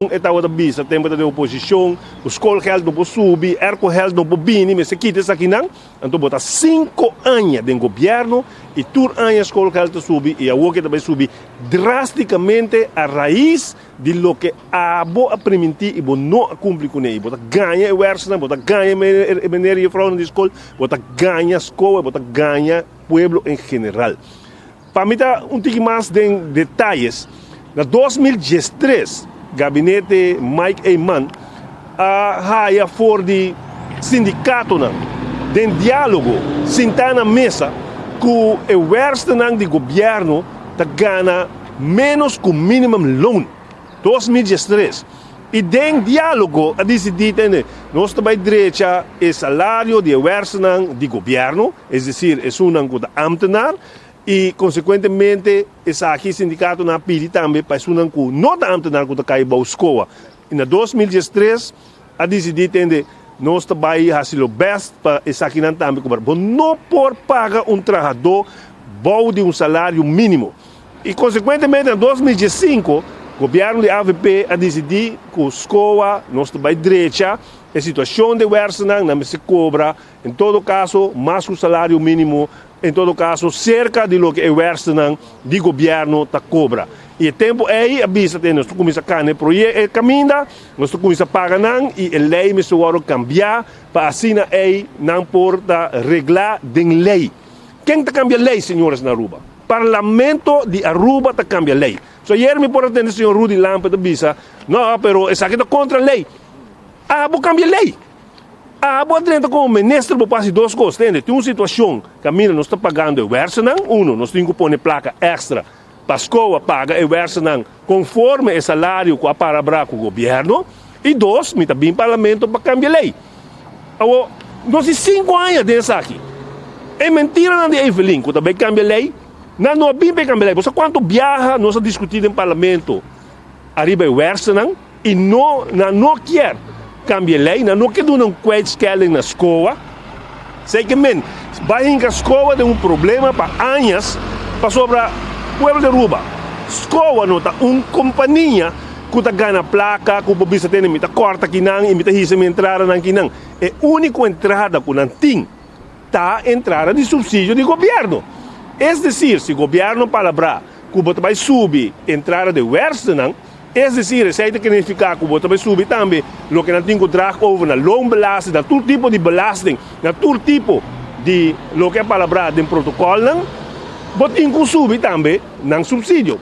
Estava da bisa, tempo da oposição, o schoolgeld não pode subir, ercogeld não pode vir, mas se quita isso aqui não, então botar 5 anos de governo e tur anos schoolgeld subir e a outra também subir drasticamente a raiz de lo que a boa permitir e não cumprir com ele, botar ganha o erço, botar ganha maneira de fraude de escola, botar ganha escola, botar ganha pueblo em geral. Para mim dar pouquinho mais de detalhes, na 2013 gabinete Mike Eyman haya for de sindicato de diálogo sentar na mesa com o governo de governo da gana menos com minimum loan 2013 e de diálogo a decidir nós também direita o salário de governo de governo, é decir, é um ambtenaar e, consequentemente, essa aqui sindicato na pedi também para isso não nota ambtenaar que cai para a escola. E na 2013, a decidir entender nós também fazer o best para essa aqui não também cobrar. Não por pagar trabalhador bom de salário mínimo. E, consequentemente, em 2015, o governo de AVP a decidir que a escola, nós também direita, a situação de governo não se cobra, em todo caso, mais que o salário mínimo, em todo caso, cerca de lo que o governo de governo está cobra. E o tempo aí, a vista nós começamos a caminhar projeto caminha, nós começamos a pagar e a lei me agora cambiar para assim aí não porta reglar de lei. Quem está cambiando a lei, senhores na Aruba? Parlamento de Aruba está cambiando a lei. So ayer me por atender o senhor Rudy Lampa da Bisa, não, pero essa aqui está contra a lei. Vou cambiar a lei. Vou dentro como ministro, vou passar 2 coisas. Tem uma situação que a mina não está pagando o governo, nós temos que pôr placa extra para a escola paga o governo conforme o salário que a parabra com o governo. E 2, me está bem parlamento para cambiar a lei. Nós temos 5 anos dessa aqui. É mentira não de Evelyn, que também cambia a lei. Não é bem para cambiar a lei. Você quanto viaja, nós discutimos em parlamento, arriba o governo, e não quer cambia a lei, não quer dar um quetzal na escola. Sei que, vai em a escola tem um problema para anos, para sobre o povo de Aruba. Escola não está uma companhia que está ganhando placa, que o povo tem que corta aqui, e me está entrada aqui. É a única entrada que não tem, está a entrada de subsídio do governo. É decir, se o governo palabra que o povo vai subir a entrada de governo, é decir, receita que significa que o voto vai subir também, o que não tem que trazer over na loan belasting, na todo tipo de belasting, na todo tipo de lo que é palavra de protocolo, o tem que subir também no subsídio.